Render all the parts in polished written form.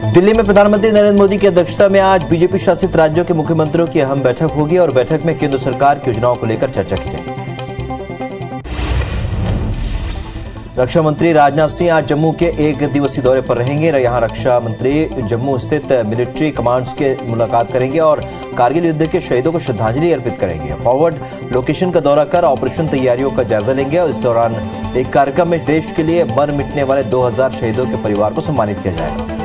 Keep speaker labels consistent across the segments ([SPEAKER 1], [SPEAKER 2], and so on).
[SPEAKER 1] दिल्ली में प्रधानमंत्री नरेंद्र मोदी की अध्यक्षता में आज बीजेपी शासित राज्यों के मुख्यमंत्रियों की अहम बैठक होगी और बैठक में केंद्र सरकार की योजनाओं को लेकर चर्चा की जाएगी। रक्षा मंत्री राजनाथ सिंह आज जम्मू के एक दिवसीय दौरे पर रहेंगे। यहां रक्षा मंत्री जम्मू स्थित मिलिट्री कमांड्स के मुलाकात करेंगे और कारगिल युद्ध के शहीदों को श्रद्धांजलि अर्पित करेंगे। फॉरवर्ड लोकेशन का दौरा कर ऑपरेशन तैयारियों का जायजा लेंगे और इस दौरान एक कार्यक्रम में देश के लिए मर मिटने वाले 2000 शहीदों के परिवार को सम्मानित किया जाएगा।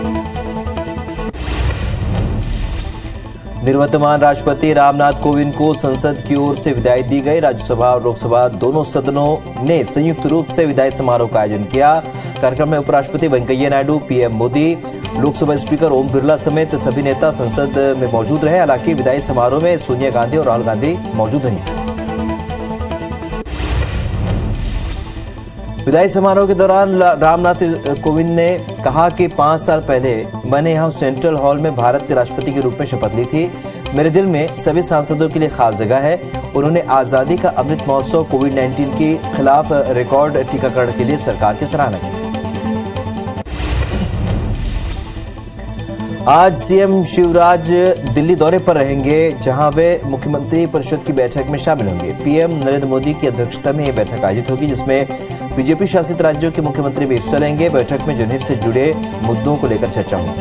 [SPEAKER 1] निवर्तमान राष्ट्रपति रामनाथ कोविंद को संसद की ओर से विदाई दी गई। राज्यसभा और लोकसभा दोनों सदनों ने संयुक्त रूप से विदाई समारोह का आयोजन किया। कार्यक्रम में उपराष्ट्रपति वेंकैया नायडू, पीएम मोदी, लोकसभा स्पीकर ओम बिरला समेत सभी नेता संसद में मौजूद रहे। हालांकि विदाई समारोह में सोनिया गांधी और राहुल गांधी मौजूद नहीं। विदाई समारोह के दौरान रामनाथ कोविंद ने कहा कि 5 साल पहले मैंने यहां सेंट्रल हॉल में भारत के राष्ट्रपति के रूप में शपथ ली थी। मेरे दिल में सभी सांसदों के लिए खास जगह है। उन्होंने आज़ादी का अमृत महोत्सव, कोविड-19 के खिलाफ रिकॉर्ड टीकाकरण के लिए सरकार की सराहना की। आज सीएम शिवराज दिल्ली दौरे पर रहेंगे, जहां वे मुख्यमंत्री परिषद की बैठक में शामिल होंगे। पीएम नरेंद्र मोदी की अध्यक्षता में यह बैठक आयोजित होगी, जिसमें बीजेपी शासित राज्यों के मुख्यमंत्री भी हिस्सा लेंगे। बैठक में जनहित से जुड़े मुद्दों को लेकर चर्चा होगी।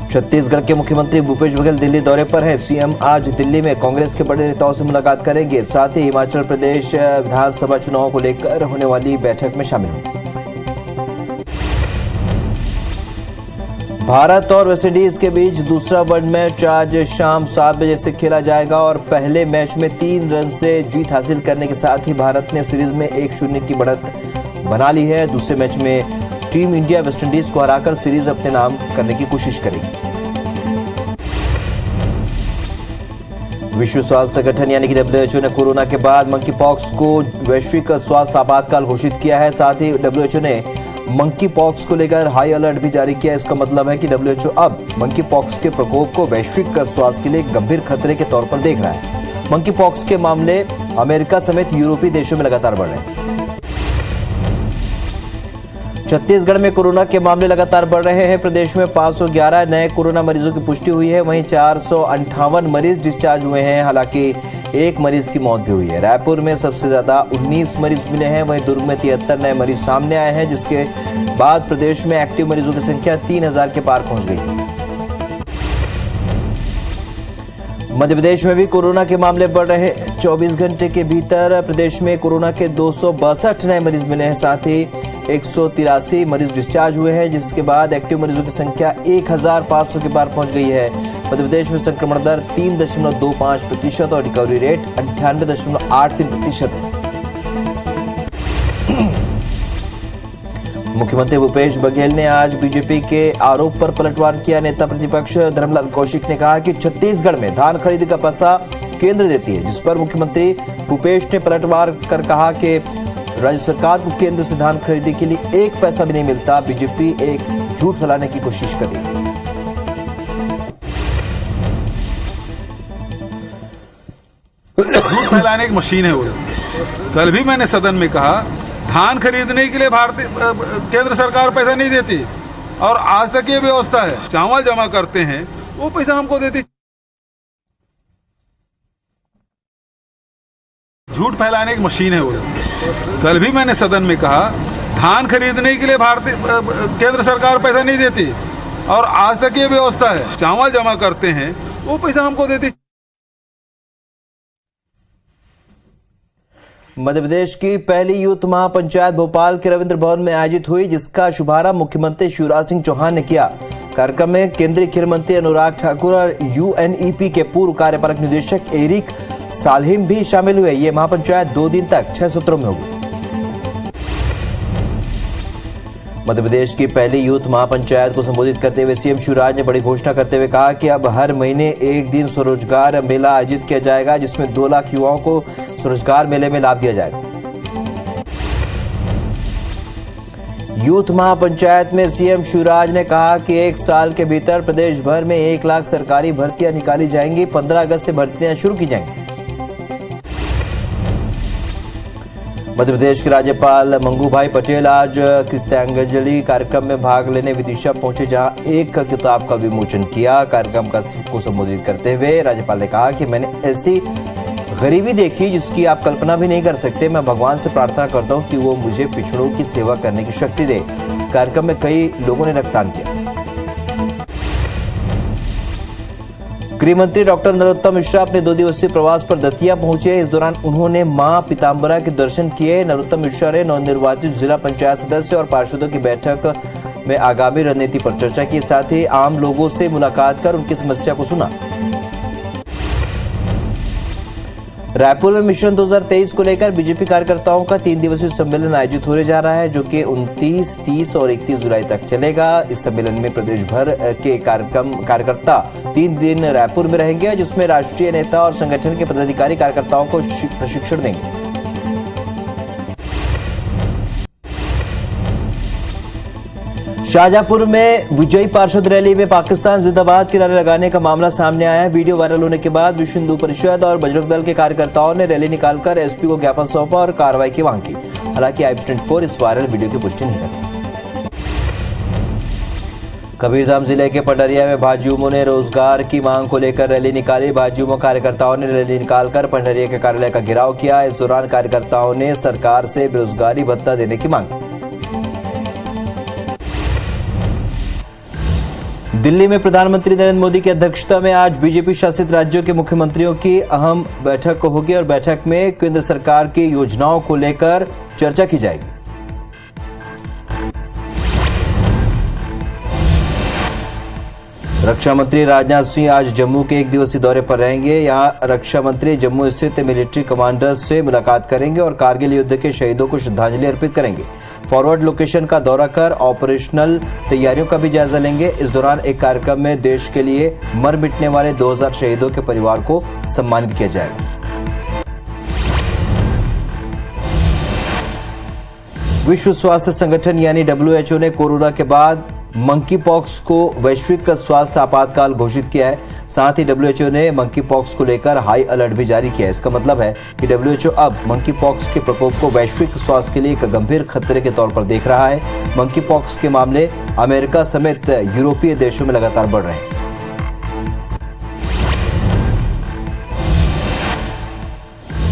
[SPEAKER 1] छत्तीसगढ़ के मुख्यमंत्री भूपेश बघेल दिल्ली दौरे पर हैं। सीएम आज दिल्ली में कांग्रेस के बड़े नेताओं से मुलाकात करेंगे। साथ ही हिमाचल प्रदेश विधानसभा चुनाव को लेकर होने वाली बैठक में शामिल होंगे। भारत और वेस्टइंडीज के बीच दूसरा वन मैच आज शाम 7 बजे से खेला जाएगा और पहले मैच में 3 रन से जीत हासिल करने के साथ ही भारत ने सीरीज में 1-0 की बढ़त बना ली है। दूसरे मैच में टीम इंडिया वेस्टइंडीज को हराकर सीरीज अपने नाम करने की कोशिश करेगी। विश्व स्वास्थ्य संगठन यानी कि WHO ने कोरोना के बाद मंकी पॉक्स को वैश्विक स्वास्थ्य आपातकाल घोषित किया है। साथ ही WHO ने मंकी पॉक्स को लेकर हाई अलर्ट भी जारी किया। इसका मतलब है कि WHO अब मंकी पॉक्स के प्रकोप को वैश्विक स्वास्थ्य के लिए गंभीर खतरे के तौर पर देख रहा है। मंकी पॉक्स के मामले अमेरिका समेत यूरोपीय देशों में लगातार बढ़ रहे हैं। छत्तीसगढ़ में कोरोना के मामले लगातार बढ़ रहे हैं। प्रदेश में 511 नए कोरोना मरीजों की पुष्टि हुई है। वहीं 458 मरीज डिस्चार्ज हुए हैं। हालांकि एक मरीज की मौत भी हुई है। रायपुर में सबसे ज्यादा 19 मरीज मिले हैं। वहीं दुर्ग में 73 नए मरीज सामने आए हैं, जिसके बाद प्रदेश में एक्टिव मरीजों की संख्या 3000 के पार पहुंच गई। मध्य प्रदेश में भी कोरोना के मामले बढ़ रहे हैं। 24 घंटे के भीतर प्रदेश में कोरोना के 262 नए मरीज मिले हैं। साथ ही 183 मरीज डिस्चार्ज हुए हैं, जिसके बाद एक्टिव मरीजों की संख्या 1500 के पार पहुंच गई है। मध्य प्रदेश में संक्रमण दर 3.25% और रिकवरी रेट 98.83% है। मुख्यमंत्री भूपेश बघेल ने आज बीजेपी के आरोप पर पलटवार किया। नेता प्रतिपक्ष धर्मलाल कौशिक ने कहा कि छत्तीसगढ़ में धान खरीद का पैसा केंद्र देती है, जिस पर मुख्यमंत्री भूपेश ने पलटवार कर कहा कि राज्य सरकार को केंद्र से धान खरीदी के लिए 1 पैसा भी नहीं मिलता। बीजेपी एक झूठ फैलाने की कोशिश कर रही है।
[SPEAKER 2] फैलाने की मशीन है वो। कल भी मैंने सदन में कहा, धान खरीदने के लिए भारतीय केंद्र सरकार पैसा नहीं देती और आज तक ये व्यवस्था है। चावल जमा करते हैं, वो पैसा हमको देती। झूठ फैलाने की मशीन है वो। कल भी मैंने सदन में कहा, धान खरीदने के लिए भारतीय केंद्र सरकार पैसा नहीं देती और आज तक ये व्यवस्था है। चावल जमा करते हैं, वो पैसा हमको देती।
[SPEAKER 1] मध्य प्रदेश की पहली यूथ महापंचायत भोपाल के रविंद्र भवन में आयोजित हुई, जिसका शुभारंभ मुख्यमंत्री शिवराज सिंह चौहान ने किया। कार्यक्रम में केंद्रीय खेल मंत्री अनुराग ठाकुर और UNEP के पूर्व कार्यपालक निदेशक एरिक सालहिम भी शामिल हुए। ये महापंचायत 2 दिन तक 6 सत्रों में होगी। मध्य प्रदेश की पहली यूथ महापंचायत को संबोधित करते हुए सीएम शिवराज ने बड़ी घोषणा करते हुए कहा कि अब हर महीने एक दिन स्वरोजगार मेला आयोजित किया जाएगा, जिसमें 2 लाख युवाओं को स्वरोजगार मेले में लाभ दिया जाएगा। यूथ महापंचायत में सीएम शिवराज ने कहा कि 1 साल के भीतर प्रदेश भर में 1 लाख सरकारी भर्तियां निकाली जाएंगी। 15 अगस्त से भर्तियां शुरू की जाएंगी। मध्य प्रदेश के राज्यपाल मंगूभाई पटेल आज कृतज्ञांजलि कार्यक्रम में भाग लेने विदिशा पहुंचे, जहां एक किताब का विमोचन किया। कार्यक्रम को संबोधित करते हुए राज्यपाल ने कहा कि मैंने ऐसी गरीबी देखी जिसकी आप कल्पना भी नहीं कर सकते। मैं भगवान से प्रार्थना करता हूं कि वो मुझे पिछड़ों की सेवा करने की शक्ति दे। कार्यक्रम में कई लोगों ने रक्तदान किया। गृह मंत्री डॉक्टर नरोत्तम मिश्रा अपने 2 दिवसीय प्रवास पर दतिया पहुंचे। इस दौरान उन्होंने मां पीताम्बरा के दर्शन किए। नरोत्तम मिश्रा ने नवनिर्वाचित जिला पंचायत सदस्य और पार्षदों की बैठक में आगामी रणनीति पर चर्चा की, साथ ही आम लोगों से मुलाकात कर उनकी समस्या को सुना। रायपुर में मिशन 2023 को लेकर बीजेपी कार्यकर्ताओं का 3 दिवसीय सम्मेलन आयोजित होने जा रहा है, जो कि 29, 30 और 31 जुलाई तक चलेगा। इस सम्मेलन में प्रदेश भर के कार्यकर्ता 3 दिन रायपुर में रहेंगे, जिसमें राष्ट्रीय नेता और संगठन के पदाधिकारी कार्यकर्ताओं को प्रशिक्षण देंगे। शाहजहांपुर में विजयी पार्षद रैली में पाकिस्तान जिंदाबाद के नारे लगाने का मामला सामने आया है। वीडियो वायरल होने के बाद विश्व हिंदू परिषद और बजरंग दल के कार्यकर्ताओं ने रैली निकालकर एसपी को ज्ञापन सौंपा और कार्रवाई की मांग की। हालांकि IB24 इस वायरल वीडियो की पुष्टि नहीं करती। कबीरधाम जिले के पंडरिया में भाजयुमों ने रोजगार की मांग को लेकर रैली निकाली। भाजयुमो कार्यकर्ताओं ने रैली निकालकर पंडरिया के कार्यालय का घेराव किया। इस दौरान कार्यकर्ताओं ने सरकार से बेरोजगारी भत्ता देने की मांग की। दिल्ली में प्रधानमंत्री नरेंद्र मोदी की अध्यक्षता में आज बीजेपी शासित राज्यों के मुख्यमंत्रियों की अहम बैठक होगी और बैठक में केंद्र सरकार की योजनाओं को लेकर चर्चा की जाएगी। रक्षा मंत्री राजनाथ सिंह आज जम्मू के 1 दिवसीय दौरे पर रहेंगे। यहां रक्षा मंत्री जम्मू स्थित मिलिट्री कमांडर्स से मुलाकात करेंगे और कारगिल युद्ध के शहीदों को श्रद्धांजलि अर्पित करेंगे। फॉरवर्ड लोकेशन का दौरा कर ऑपरेशनल तैयारियों का भी जायजा लेंगे। इस दौरान एक कार्यक्रम में देश के लिए मर मिटने वाले 2000 शहीदों के परिवार को सम्मानित किया जाएगा। विश्व स्वास्थ्य संगठन यानी WHO ने कोरोना के बाद मंकी पॉक्स को वैश्विक स्वास्थ्य आपातकाल घोषित किया है। साथ ही WHO ने मंकी पॉक्स को लेकर हाई अलर्ट भी जारी किया है। इसका मतलब है कि WHO अब मंकी पॉक्स के प्रकोप को वैश्विक स्वास्थ्य के लिए एक गंभीर खतरे के तौर पर देख रहा है। मंकी पॉक्स के मामले अमेरिका समेत यूरोपीय देशों में लगातार बढ़ रहे हैं।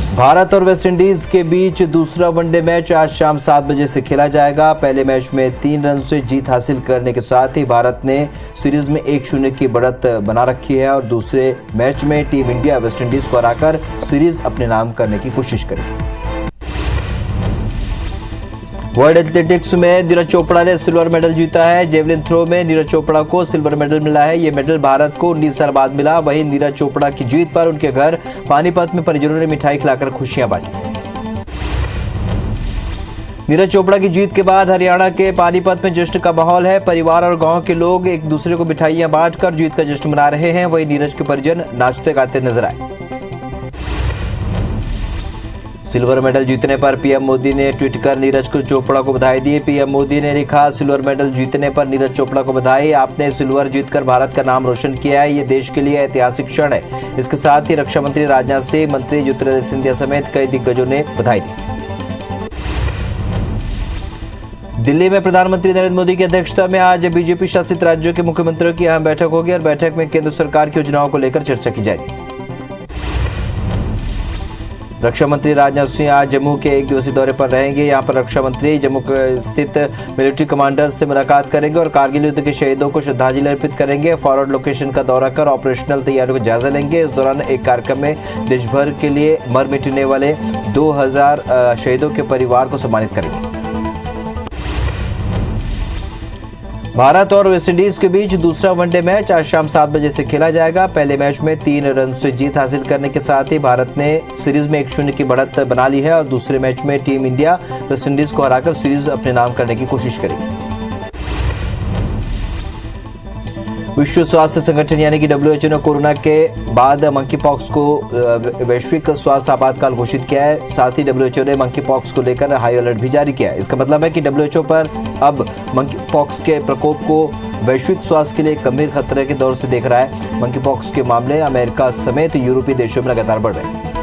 [SPEAKER 1] भारत और वेस्टइंडीज के बीच दूसरा वनडे मैच आज शाम 7 बजे से खेला जाएगा। पहले मैच में 3 रन से जीत हासिल करने के साथ ही भारत ने सीरीज में 1-0 की बढ़त बना रखी है और दूसरे मैच में टीम इंडिया वेस्टइंडीज को हराकर सीरीज अपने नाम करने की कोशिश करेगी। वर्ल्ड एथलेटिक्स में नीरज चोपड़ा ने सिल्वर मेडल जीता है। जेवलिन थ्रो में नीरज चोपड़ा को सिल्वर मेडल मिला है। ये मेडल भारत को 19 साल बाद मिला। वहीं नीरज चोपड़ा की जीत पर उनके घर पानीपत में परिजनों ने मिठाई खिलाकर खुशियां बांटी। नीरज चोपड़ा की जीत के बाद हरियाणा के पानीपत में जश्न का माहौल है। परिवार और गांव के लोग एक दूसरे को मिठाइयां बांटकर जीत का जश्न मना रहे हैं। वहीं नीरज के परिजन नाचते गाते नजर आए। सिल्वर मेडल जीतने पर पीएम मोदी ने ट्वीट कर नीरज चोपड़ा को बधाई दी। पीएम मोदी ने लिखा, सिल्वर मेडल जीतने पर नीरज चोपड़ा को बधाई। आपने सिल्वर जीतकर भारत का नाम रोशन किया है। ये देश के लिए ऐतिहासिक क्षण है। इसके साथ ही रक्षा मंत्री राजनाथ सिंह, मंत्री ज्योतिरादित्य सिंधिया समेत कई दिग्गजों ने बधाई दी। दिल्ली में प्रधानमंत्री नरेंद्र मोदी की अध्यक्षता में आज बीजेपी शासित राज्यों के मुख्यमंत्रियों की अहम बैठक होगी और बैठक में केंद्र सरकार की योजनाओं को लेकर चर्चा की जाएगी। रक्षा मंत्री राजनाथ सिंह आज जम्मू के 1 दिवसीय दौरे पर रहेंगे। यहां पर रक्षा मंत्री जम्मू स्थित मिलिट्री कमांडर्स से मुलाकात करेंगे और कारगिल युद्ध के शहीदों को श्रद्धांजलि अर्पित करेंगे। फॉरवर्ड लोकेशन का दौरा कर ऑपरेशनल तैयारियों का जायजा लेंगे। इस दौरान एक कार्यक्रम में देश भर के लिए मर मिटने वाले 2000 शहीदों के परिवार को सम्मानित करेंगे। भारत और वेस्टइंडीज के बीच दूसरा वनडे मैच आज शाम 7 बजे से खेला जाएगा। पहले मैच में 3 रन से जीत हासिल करने के साथ ही भारत ने सीरीज में 1-0 की बढ़त बना ली है और दूसरे मैच में टीम इंडिया वेस्टइंडीज को हराकर सीरीज अपने नाम करने की कोशिश करेगी। विश्व स्वास्थ्य संगठन यानी कि WHO ने कोरोना के बाद मंकी पॉक्स को वैश्विक स्वास्थ्य आपातकाल घोषित किया है। साथ ही WHO ने मंकी पॉक्स को लेकर हाई अलर्ट भी जारी किया है। इसका मतलब है कि WHO पर अब मंकी पॉक्स के प्रकोप को वैश्विक स्वास्थ्य के लिए गंभीर खतरे के दौर से देख रहा है। मंकी पॉक्स के मामले अमेरिका समेत यूरोपीय देशों में लगातार बढ़ रहे हैं।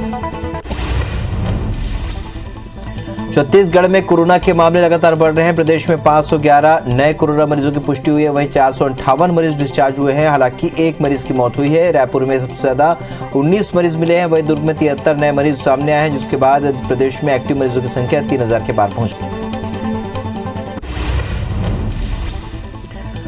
[SPEAKER 1] छत्तीसगढ़ में कोरोना के मामले लगातार बढ़ रहे हैं। प्रदेश में 511 नए कोरोना मरीजों की पुष्टि हुई है, वहीं 458 मरीज डिस्चार्ज हुए हैं। हालांकि एक मरीज की मौत हुई है। रायपुर में सबसे ज्यादा 19 मरीज मिले हैं, वहीं दुर्ग में 73 नए मरीज सामने आए हैं, जिसके बाद प्रदेश में एक्टिव मरीजों की संख्या 3000 के पार पहुंच गई।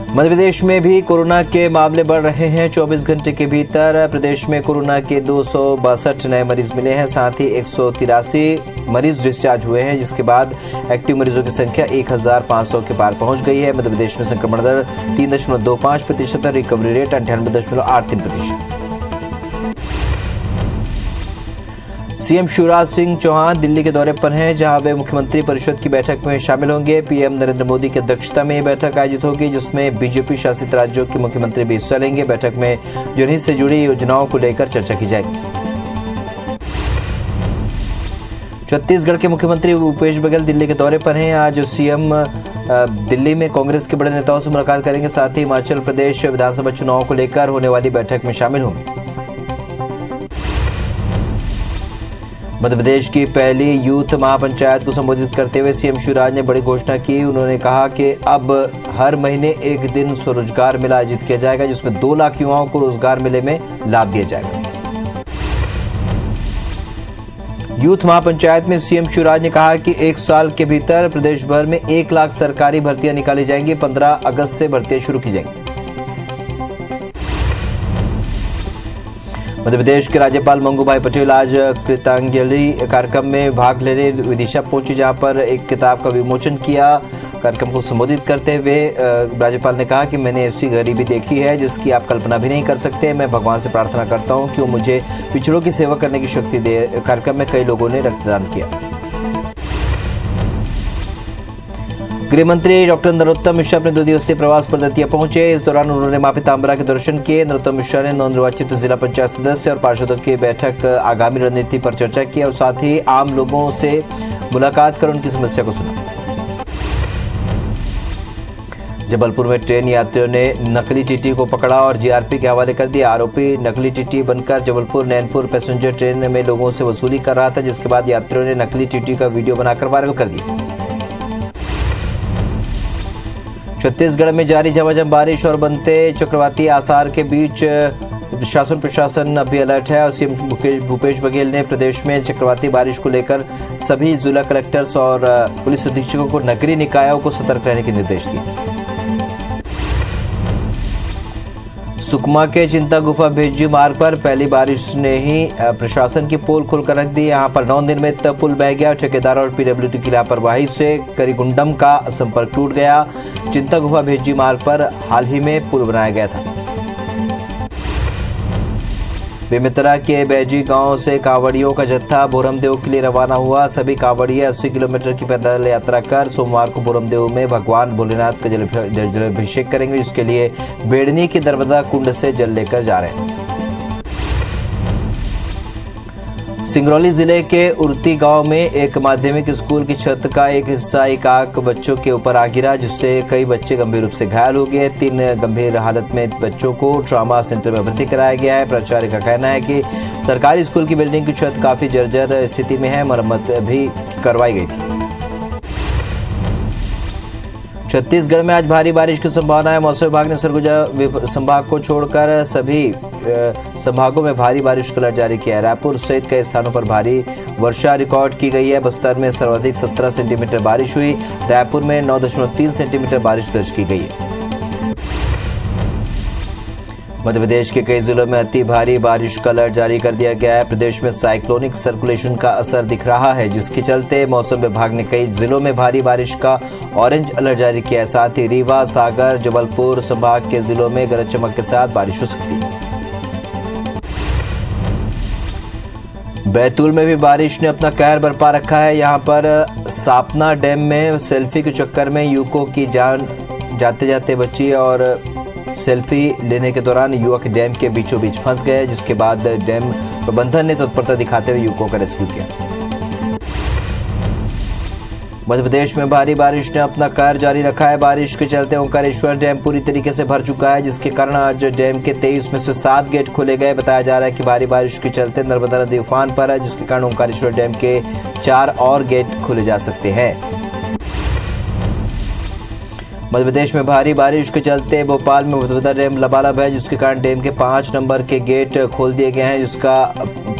[SPEAKER 1] मध्य प्रदेश में भी कोरोना के मामले बढ़ रहे हैं। 24 घंटे के भीतर प्रदेश में कोरोना के 262 नए मरीज मिले हैं, साथ ही 183 मरीज डिस्चार्ज हुए हैं, जिसके बाद एक्टिव मरीजों की संख्या 1500 के पार पहुंच गई है। मध्य प्रदेश में संक्रमण दर 3.25% और recovery rate 98.83%। CM Shivraj Singh Chauhan Delhi के दौरे पर हैं, जहां वे मुख्यमंत्री परिषद की बैठक में शामिल होंगे। पीएम नरेंद्र मोदी की अध्यक्षता में यह बैठक आयोजित होगी, जिसमें बीजेपी शासित राज्यों के मुख्यमंत्री भी हिस्सा लेंगे। बैठक में जनहित से जुड़ी योजनाओं को लेकर चर्चा की जाएगी। छत्तीसगढ़ के मुख्यमंत्री भूपेश बघेल दिल्ली के दौरे पर हैं। आज सीएम दिल्ली में कांग्रेस के बड़े नेताओं से मुलाकात करेंगे, साथ ही हिमाचल प्रदेश विधानसभा चुनाव को लेकर होने वाली बैठक में शामिल होंगे। मध्य प्रदेश की पहली यूथ महापंचायत को संबोधित करते हुए सीएम शिवराज ने बड़ी घोषणा की। उन्होंने कहा कि अब हर महीने एक दिन स्वरोजगार मेला आयोजित किया जाएगा, जिसमें 2 लाख युवाओं को रोजगार मेले में लाभ दिया जाएगा। यूथ महापंचायत में सीएम शिवराज ने कहा कि 1 साल के भीतर प्रदेश भर में 1 लाख सरकारी भर्तियां निकाली जाएंगी। 15 अगस्त से भर्तियां शुरू की जाएंगी। मध्य प्रदेश के राज्यपाल मंगू भाई पटेल आज कृतांजलि कार्यक्रम में भाग लेने विदिशा पहुंचे, जहां पर एक किताब का विमोचन किया। कार्यक्रम को संबोधित करते हुए राज्यपाल ने कहा कि मैंने ऐसी गरीबी देखी है जिसकी आप कल्पना भी नहीं कर सकते। मैं भगवान से प्रार्थना करता हूं कि वो मुझे पिछड़ों की सेवा करने की शक्ति दे। कार्यक्रम में कई लोगों ने रक्तदान किया। गृह मंत्री डॉक्टर नरोत्तम मिश्रा अपने 2 दिवसीय प्रवास पर दतिया पहुंचे। इस दौरान उन्होंने मां पीताम्बरा के दर्शन किए। नरोत्तम मिश्रा ने नवनिर्वाचित जिला पंचायत सदस्य और पार्षदों की बैठक आगामी रणनीति पर चर्चा की और साथ ही आम लोगों से मुलाकात कर उनकी समस्या को सुना। जबलपुर में ट्रेन यात्रियों ने नकली टीटी को पकड़ा और जीआरपी के हवाले कर दिया। आरोपी नकली टीटी बनकर जबलपुर नैनपुर पैसेंजर ट्रेन में लोगों से वसूली कर रहा था, जिसके बाद यात्रियों ने नकली टीटी का वीडियो बनाकर वायरल कर दिया। छत्तीसगढ़ में जारी झमाझम बारिश और बनते चक्रवाती आसार के बीच शासन प्रशासन अभी अलर्ट है और सीएम भूपेश बघेल ने प्रदेश में चक्रवाती बारिश को लेकर सभी जिला कलेक्टर्स और पुलिस अधीक्षकों को नगरीय निकायों को सतर्क रहने के निर्देश दिए। सुकमा के चिंता गुफा भेज्जी मार्ग पर पहली बारिश ने ही प्रशासन की पोल खोलकर रख दी। यहां पर 9 दिन में पुल बह गया। ठेकेदार और पीडब्ल्यूडी की लापरवाही से करीगुंडम का संपर्क टूट गया। चिंता गुफा भेज्जी मार्ग पर हाल ही में पुल बनाया गया था। बेमेतरा के बैजी गांव से कांवड़ियों का जत्था भोरमदेव के लिए रवाना हुआ। सभी कांवड़िए 80 किलोमीटर की पैदल यात्रा कर सोमवार को भोरमदेव में भगवान भोलेनाथ का जलाभिषेक करेंगे, जिसके लिए बेड़नी की नर्मदा कुंड से जल लेकर जा रहे हैं। सिंगरौली जिले के उरती गांव में एक माध्यमिक स्कूल की छत का एक हिस्सा एकाक बच्चों के ऊपर आ गिरा, जिससे कई बच्चे गंभीर रूप से घायल हो गए। 3 गंभीर हालत में बच्चों को ट्रॉमा सेंटर में भर्ती कराया गया है। प्राचार्य का कहना है कि सरकारी स्कूल की बिल्डिंग की छत काफी जर्जर स्थिति में है, मरम्मत भी करवाई गई थी। छत्तीसगढ़ में आज भारी बारिश की संभावना है। मौसम विभाग ने सरगुजा संभाग को छोड़कर सभी संभागों में भारी बारिश का अलर्ट जारी किया है। रायपुर सहित कई स्थानों पर भारी वर्षा रिकॉर्ड की गई है। बस्तर में सर्वाधिक 17 सेंटीमीटर बारिश हुई। रायपुर में 9.3 सेंटीमीटर बारिश दर्ज की गई है। मध्य प्रदेश के कई जिलों में अति भारी बारिश का अलर्ट जारी कर दिया गया है। प्रदेश में साइक्लोनिक सर्कुलेशन का असर दिख रहा है, जिसके चलते मौसम विभाग ने कई जिलों में भारी बारिश का ऑरेंज अलर्ट जारी किया है। साथ ही रीवा, सागर, जबलपुर संभाग के जिलों में गरज चमक के साथ बारिश हो सकती है। बैतूल में भी बारिश ने अपना कहर बरपा रखा है। यहाँ पर सापना डैम में सेल्फी के चक्कर में युवकों की जान जाते जाते बची और सेल्फी लेने के दौरान युवक डैम के बीचों बीच फंस गए, जिसके बाद डैम प्रबंधन ने तत्परता दिखाते हुए युवकों का रेस्क्यू किया। मध्य प्रदेश में भारी बारिश ने अपना कहर जारी रखा है। बारिश के चलते ओंकारेश्वर डैम पूरी तरीके से भर चुका है, जिसके कारण आज डैम के 23 में से 7 गेट खोले गए। बताया जा रहा है कि भारी बारिश के चलते नर्मदा नदी उफान पर है, जिसके कारण ओंकारेश्वर डैम के 4 और गेट खोले जा सकते हैं। मध्य प्रदेश में भारी बारिश के चलते भोपाल में भदभदा डैम लबालब है, जिसके कारण डैम के 5 नंबर के गेट खोल दिए गए हैं, जिसका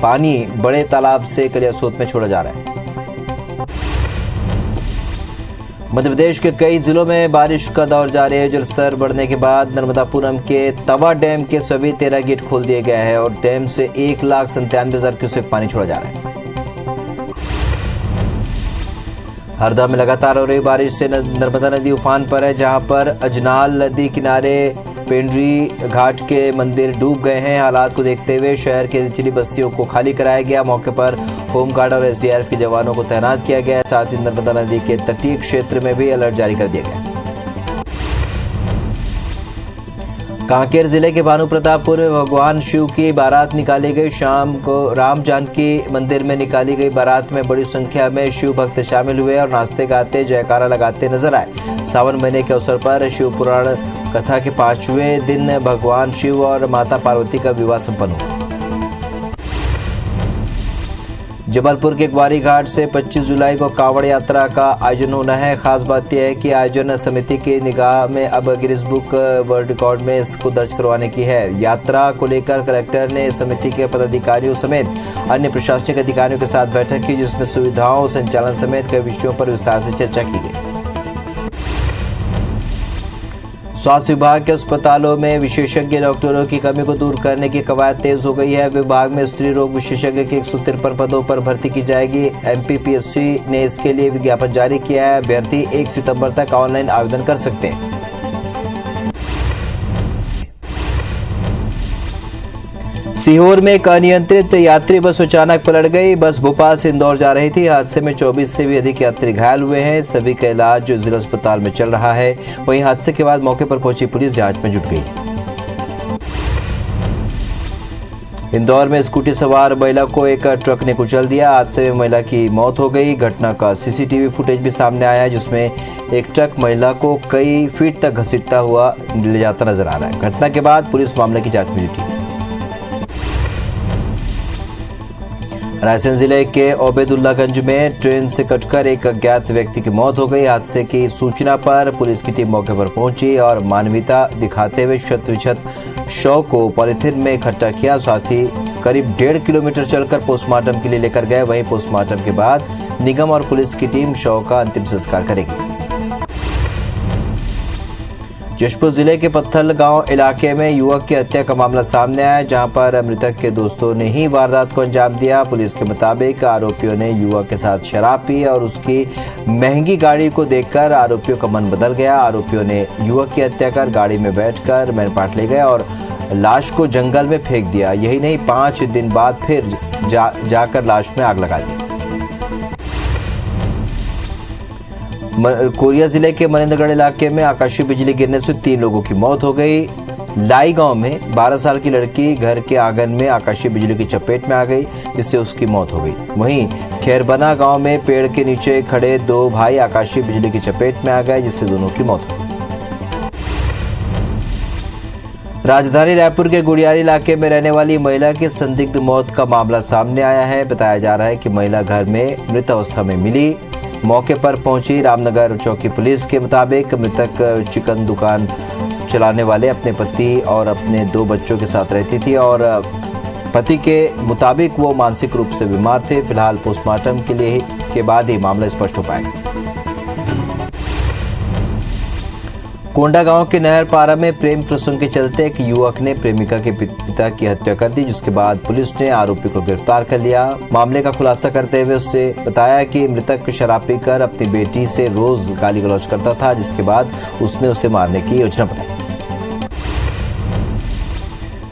[SPEAKER 1] पानी बड़े तालाब से कलियासोत में छोड़ा जा रहा है। मध्य प्रदेश के कई जिलों में बारिश का दौर जारी है। जलस्तर बढ़ने के बाद नर्मदापुरम के तवा डैम के सभी 13 गेट खोल दिए गए हैं और डैम से 1,97,000 क्यूसेक पानी छोड़ा जा रहा है। हरदा में लगातार हो रही बारिश से नर्मदा नदी उफान पर है, जहां पर अजनाल नदी किनारे पेंड्री घाट के मंदिर डूब गए हैं। हालात को देखते हुए शहर के निचली बस्तियों को खाली कराया गया। मौके पर होमगार्ड और एसडीआरएफ के जवानों को तैनात किया गया है। साथ ही नर्मदा नदी के तटीय क्षेत्र में भी अलर्ट जारी कर दिया गया। कांकेर जिले के भानु प्रतापपुर में भगवान शिव की बारात निकाली गई। शाम को राम जानकी मंदिर में निकाली गई बारात में बड़ी संख्या में शिव भक्त शामिल हुए और नाचते गाते जयकारा लगाते नजर आए। सावन महीने के अवसर पर शिव पुराण कथा के 5वें दिन भगवान शिव और माता पार्वती का विवाह संपन्न हुआ। जबलपुर के ग्वारी घाट से 25 जुलाई को कांवड़ यात्रा का आयोजन होना है। खास बात यह है कि आयोजन समिति की निगाह में अब गिनीज बुक वर्ल्ड रिकॉर्ड में इसको दर्ज करवाने की है। यात्रा को लेकर कलेक्टर ने समिति के पदाधिकारियों समेत अन्य प्रशासनिक अधिकारियों के साथ बैठक की, जिसमें सुविधाओं संचालन समेत कई विषयों पर विस्तार से चर्चा की गई। स्वास्थ्य विभाग के अस्पतालों में विशेषज्ञ डॉक्टरों की कमी को दूर करने की कवायद तेज हो गई है। विभाग में स्त्री रोग विशेषज्ञ के 153 पदों पर भर्ती की जाएगी। एमपीपीएससी ने इसके लिए विज्ञापन जारी किया है। अभ्यर्थी 1 सितंबर तक ऑनलाइन आवेदन कर सकते हैं। सीहोर में एक अनियंत्रित यात्री बस अचानक पलट गई। बस भोपाल से इंदौर जा रही थी। हादसे में 24 से भी अधिक यात्री घायल हुए हैं। सभी का इलाज जिला अस्पताल में चल रहा है। वहीं हादसे के बाद मौके पर पहुंची पुलिस जांच में जुट गई। इंदौर में स्कूटी सवार महिला को एक ट्रक ने कुचल दिया। हादसे में महिला की मौत हो गई। घटना का सीसीटीवी फुटेज भी सामने आया है, जिसमें एक ट्रक महिला को कई फीट तक घसीटता हुआ ले जाता नजर आ रहा है। घटना के बाद पुलिस मामले की जांच में जुटी। रायसेन जिले के ओबेदुल्लागंज में ट्रेन से कटकर एक अज्ञात व्यक्ति की मौत हो गई। हादसे की सूचना पर पुलिस की टीम मौके पर पहुंची और मानवीयता दिखाते हुए शत शव को पॉलीथिन में इकट्ठा किया। साथ ही करीब 1.5 किलोमीटर चलकर पोस्टमार्टम के लिए लेकर गए। वहीं पोस्टमार्टम के बाद निगम और पुलिस की टीम शव का अंतिम संस्कार करेगी। जशपुर जिले के पत्थल गांव इलाके में युवक की हत्या का मामला सामने आया, जहां पर मृतक के दोस्तों ने ही वारदात को अंजाम दिया। पुलिस के मुताबिक आरोपियों ने युवक के साथ शराब पी और उसकी महंगी गाड़ी को देखकर आरोपियों का मन बदल गया। आरोपियों ने युवक की हत्या कर गाड़ी में बैठकर मैनपाट ले गए और लाश को जंगल में फेंक दिया। यही नहीं, 5 दिन बाद फिर जाकर लाश में आग लगा दी। कोरिया जिले के मनेन्द्रगढ़ इलाके में आकाशीय बिजली गिरने से 3 लोगों की मौत हो गई। लाई गांव में 12 साल की लड़की घर के आंगन में आकाशीय बिजली की चपेट में आ गई, जिससे उसकी मौत हो गई। वहीं खैरबना गांव में पेड़ के नीचे खड़े 2 भाई आकाशीय बिजली की चपेट में आ गए, जिससे दोनों की मौत हो गई। राजधानी रायपुर के गुड़ियारी इलाके में रहने वाली महिला की संदिग्ध मौत का मामला सामने आया है। बताया जा रहा है कि महिला घर में मृत अवस्था में मिली। मौके पर पहुंची रामनगर चौकी पुलिस के मुताबिक मृतक चिकन दुकान चलाने वाले अपने पति और अपने 2 बच्चों के साथ रहती थी और पति के मुताबिक वो मानसिक रूप से बीमार थे। फिलहाल पोस्टमार्टम के बाद ही मामला स्पष्ट हो पाएगा। कोंडा गांव के नहर पारा में प्रेम प्रसंग के चलते एक युवक ने प्रेमिका के पिता की हत्या कर दी, जिसके बाद पुलिस ने आरोपी को गिरफ्तार कर लिया। मामले का खुलासा करते हुए उससे बताया कि मृतक शराब पीकर अपनी बेटी से रोज गाली गलौज करता था, जिसके बाद उसने उसे मारने की योजना बनाई।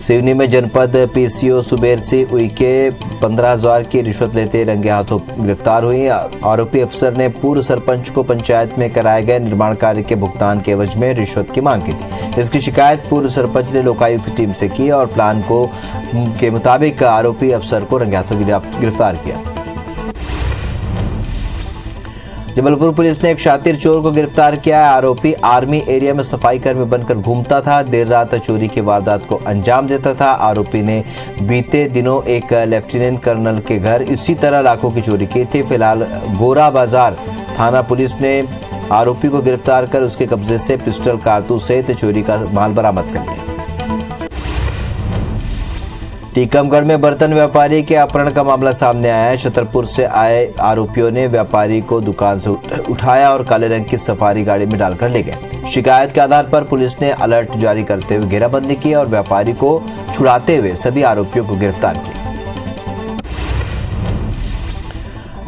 [SPEAKER 1] सिवनी में जनपद पीसीओ सुबेर सिंह उइके 15,000 की रिश्वत लेते रंगे हाथों गिरफ्तार हुई। आरोपी अफसर ने पूर्व सरपंच को पंचायत में कराए गए निर्माण कार्य के भुगतान के एवज में रिश्वत की मांग की थी। इसकी शिकायत पूर्व सरपंच ने लोकायुक्त टीम से की और प्लान के मुताबिक आरोपी अफसर को रंगे हाथों गिरफ्तार किया। जबलपुर पुलिस ने एक शातिर चोर को गिरफ्तार किया है। आरोपी आर्मी एरिया में सफाई कर्मी बनकर घूमता था। देर रात चोरी की वारदात को अंजाम देता था। आरोपी ने बीते दिनों एक लेफ्टिनेंट कर्नल के घर इसी तरह लाखों की चोरी की थी। फिलहाल गोरा बाजार थाना पुलिस ने आरोपी को गिरफ्तार कर उसके कब्जे से पिस्टल, कारतूस सहित चोरी का माल बरामद कर लिया। टीकमगढ़ में बर्तन व्यापारी के अपहरण का मामला सामने आया है। छतरपुर से आए आरोपियों ने व्यापारी को दुकान से उठाया और काले रंग की सफारी गाड़ी में डालकर ले गए। शिकायत के आधार पर पुलिस ने अलर्ट जारी करते हुए घेराबंदी की और व्यापारी को छुड़ाते हुए सभी आरोपियों को गिरफ्तार किया।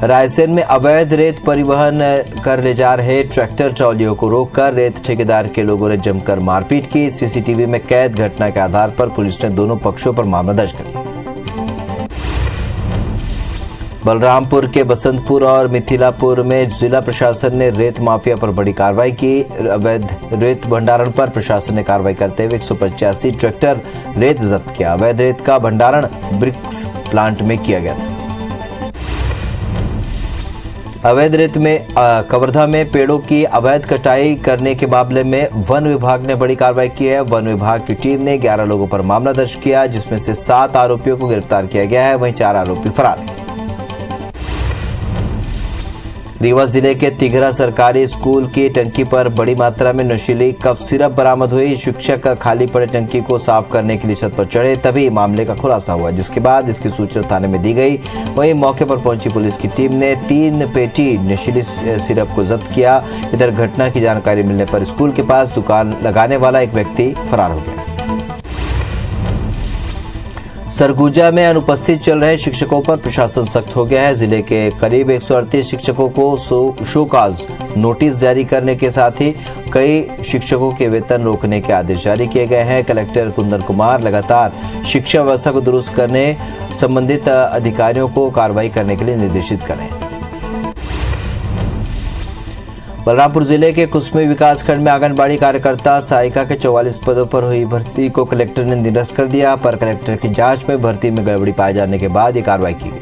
[SPEAKER 1] रायसेन में अवैध रेत परिवहन कर ले जा रहे ट्रैक्टर ट्रॉलियों को रोककर रेत ठेकेदार के लोगों ने जमकर मारपीट की। सीसीटीवी में कैद घटना के आधार पर पुलिस ने दोनों पक्षों पर मामला दर्ज कर लिया। बलरामपुर के बसंतपुर और मिथिलापुर में जिला प्रशासन ने रेत माफिया पर बड़ी कार्रवाई की। अवैध रेत भंडारण पर प्रशासन ने कार्रवाई करते हुए 185 ट्रैक्टर रेत जब्त किया। अवैध रेत का भंडारण ब्रिक्स प्लांट में किया गया था। अवैध रेत में कवर्धा में पेड़ों की अवैध कटाई करने के मामले में वन विभाग ने बड़ी कार्रवाई की है। वन विभाग की टीम ने 11 लोगों पर मामला दर्ज किया, जिसमें से 7 आरोपियों को गिरफ्तार किया गया है, वहीं 4 आरोपी फरार हैं। रीवा जिले के तिघरा सरकारी स्कूल की टंकी पर बड़ी मात्रा में नशीली कफ सिरप बरामद हुई। शिक्षक खाली पड़े टंकी को साफ करने के लिए छत पर चढ़े, तभी मामले का खुलासा हुआ, जिसके बाद इसकी सूचना थाने में दी गई। वहीं मौके पर पहुंची पुलिस की टीम ने 3 पेटी नशीली सिरप को जब्त किया। इधर घटना की जानकारी मिलने पर स्कूल के पास दुकान लगाने वाला एक व्यक्ति फरार हो गया। सरगुजा में अनुपस्थित चल रहे शिक्षकों पर प्रशासन सख्त हो गया है। जिले के करीब 138 शिक्षकों को शोकाज नोटिस जारी करने के साथ ही कई शिक्षकों के वेतन रोकने के आदेश जारी किए गए हैं। कलेक्टर कुंदन कुमार लगातार शिक्षा व्यवस्था को दुरुस्त करने संबंधित अधिकारियों को कार्रवाई करने के लिए निर्देशित करें। बलरामपुर जिले के कुसमी विकासखंड में आंगनबाड़ी कार्यकर्ता सहायिका के 44 पदों पर हुई भर्ती को कलेक्टर ने निरस्त कर दिया, पर कलेक्टर की जांच में भर्ती में गड़बड़ी पाए जाने के बाद ये कार्रवाई की गई।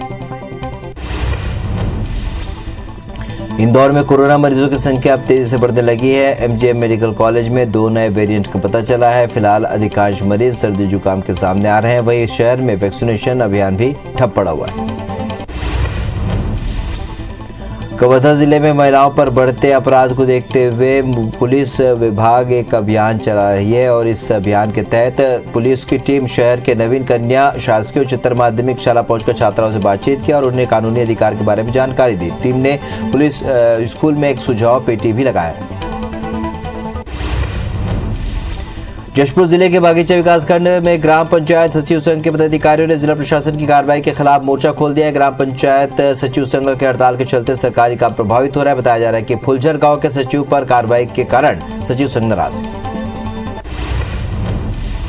[SPEAKER 1] इंदौर में कोरोना मरीजों की संख्या अब तेजी से बढ़ने लगी है। एमजीएम मेडिकल कॉलेज में 2 नए वेरिएंट का पता चला है। फिलहाल अधिकांश मरीज सर्दी जुकाम के सामने आ रहे हैं। वहीं शहर में वैक्सीनेशन अभियान भी ठप पड़ा हुआ है। कवर्धा जिले में महिलाओं पर बढ़ते अपराध को देखते हुए पुलिस विभाग एक अभियान चला रही है और इस अभियान के तहत पुलिस की टीम शहर के नवीन कन्या शासकीय उच्चतर माध्यमिक शाला पहुंचकर छात्राओं से बातचीत की और उन्हें कानूनी अधिकार के बारे में जानकारी दी। टीम ने पुलिस स्कूल में एक सुझाव पेटी भी लगाया। जशपुर जिले के बागीचा विकासखंड में ग्राम पंचायत सचिव संघ के पदाधिकारियों ने जिला प्रशासन की कार्रवाई के खिलाफ मोर्चा खोल दिया है। ग्राम पंचायत सचिव संघ के हड़ताल के चलते सरकारी काम प्रभावित हो रहा है। बताया जा रहा है कि फुलझर गांव के सचिव पर कार्रवाई के कारण सचिव संघ नाराज है।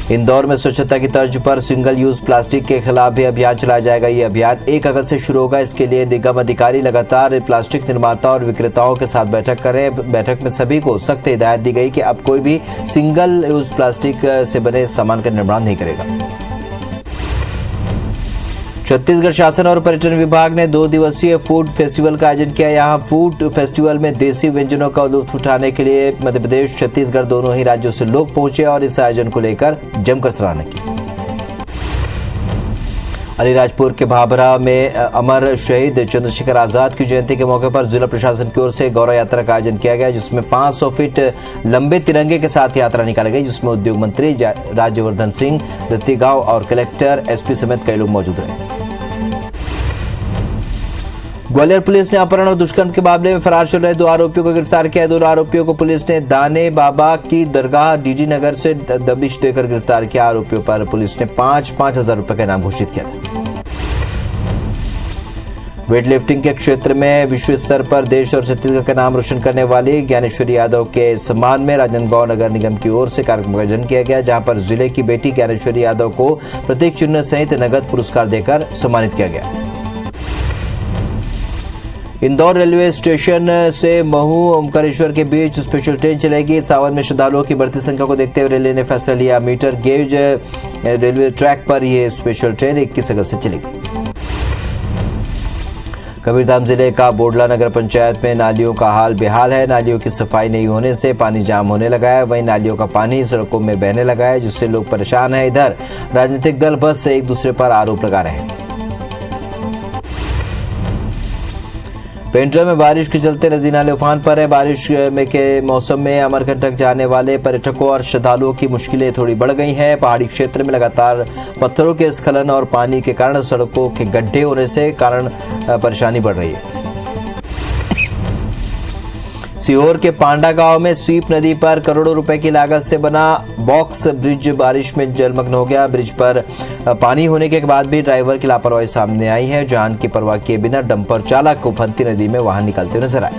[SPEAKER 1] इंदौर में स्वच्छता की तर्ज पर सिंगल यूज प्लास्टिक के खिलाफ भी अभियान चलाया जाएगा। ये अभियान 1 अगस्त से शुरू होगा। इसके लिए निगम अधिकारी लगातार प्लास्टिक निर्माता और विक्रेताओं के साथ बैठक करें। बैठक में सभी को सख्त हिदायत दी गई कि अब कोई भी सिंगल यूज प्लास्टिक से बने सामान का निर्माण नहीं करेगा। छत्तीसगढ़ शासन और पर्यटन विभाग ने 2 दिवसीय फूड फेस्टिवल का आयोजन किया। यहाँ फूड फेस्टिवल में देसी व्यंजनों का लुत्फ उठाने के लिए मध्य प्रदेश, छत्तीसगढ़ दोनों ही राज्यों से लोग पहुंचे और इस आयोजन को लेकर जमकर सराहना की। अलीराजपुर के भाभरा में अमर शहीद चंद्रशेखर आजाद की जयंती के मौके पर जिला प्रशासन की ओर से गौरव यात्रा का आयोजन किया गया, जिसमें 500 फीट लंबे तिरंगे के साथ यात्रा निकाली गई, जिसमें उद्योग मंत्री राज्यवर्धन सिंह दत्तीगांव और कलेक्टर, एसपी समेत कई लोग मौजूद रहे। ग्वालियर पुलिस ने अपहरण और दुष्कर्म के मामले में फरार चल रहे 2 आरोपियों को गिरफ्तार किया है। 2 आरोपियों को पुलिस ने दाने बाबा की दरगाह डीडी नगर से दबिश देकर गिरफ्तार किया। आरोपियों पर पुलिस ने 5-5 हजार रुपए का इनाम घोषित किया था। वेट लिफ्टिंग के क्षेत्र में विश्व स्तर पर देश और छत्तीसगढ़ का नाम रोशन करने वाली ज्ञानेश्वरी यादव के सम्मान में राजनांदगांव नगर निगम की ओर से कार्यक्रम का आयोजन किया गया, जहां पर जिले की बेटी ज्ञानेश्वरी यादव को प्रतीक चिन्ह सहित नगद पुरस्कार देकर सम्मानित किया गया। इंदौर रेलवे स्टेशन से महू ओमकारेश्वर के बीच स्पेशल ट्रेन चलेगी। सावन में श्रद्धालुओं की बढ़ती संख्या को देखते हुए रेलवे ने फैसला लिया। मीटर गेज रेलवे ट्रैक पर यह स्पेशल ट्रेन 21 अगस्त से चलेगी। कबीरधाम जिले का बोडला नगर पंचायत में नालियों का हाल बेहाल है। नालियों की सफाई नहीं होने से पानी जाम होने लगा है। वहीं नालियों का पानी सड़कों में बहने लगा है, जिससे लोग परेशान हैं। इधर राजनीतिक दल बस से एक दूसरे पर आरोप लगा रहे हैं। पेंड्रा में बारिश के चलते नदी नाले उफान पर है। बारिश में के मौसम में अमरकंटक जाने वाले पर्यटकों और श्रद्धालुओं की मुश्किलें थोड़ी बढ़ गई हैं। पहाड़ी क्षेत्र में लगातार पत्थरों के स्खलन और पानी के कारण सड़कों के गड्ढे होने से कारण परेशानी बढ़ रही है। सीहोर के पांडा गांव में स्वीप नदी पर करोड़ों रुपए की लागत से बना बॉक्स ब्रिज बारिश में जलमग्न हो गया। ब्रिज पर पानी होने के बाद भी ड्राइवर की लापरवाही सामने आई है। जान की परवाह किए बिना डंपर चालक उफनती नदी में वाहन निकलते नजर आए।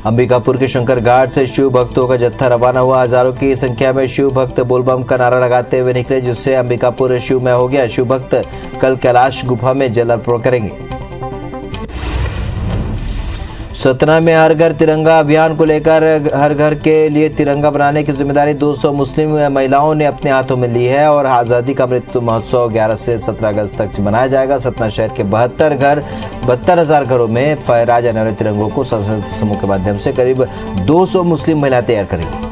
[SPEAKER 1] अंबिकापुर के शंकर घाट से शिव भक्तों का जत्था रवाना हुआ। हजारों की संख्या में शिव भक्त बोलबम का नारा लगाते हुए निकले, जिससे अंबिकापुर शिवमय हो गया। शिव भक्त कल कैलाश गुफा में जल अर्पण करेंगे। सतना में हर घर तिरंगा अभियान को लेकर हर घर के लिए तिरंगा बनाने की जिम्मेदारी 200 मुस्लिम महिलाओं ने अपने हाथों में ली है और आज़ादी का अमृत महोत्सव 11 से 17 अगस्त तक मनाया जाएगा। सतना शहर के 72,000 घरों में फहराए जाने वाले तिरंगों को संसद समूह के माध्यम से करीब 200 मुस्लिम महिलाएं तैयार करेंगी।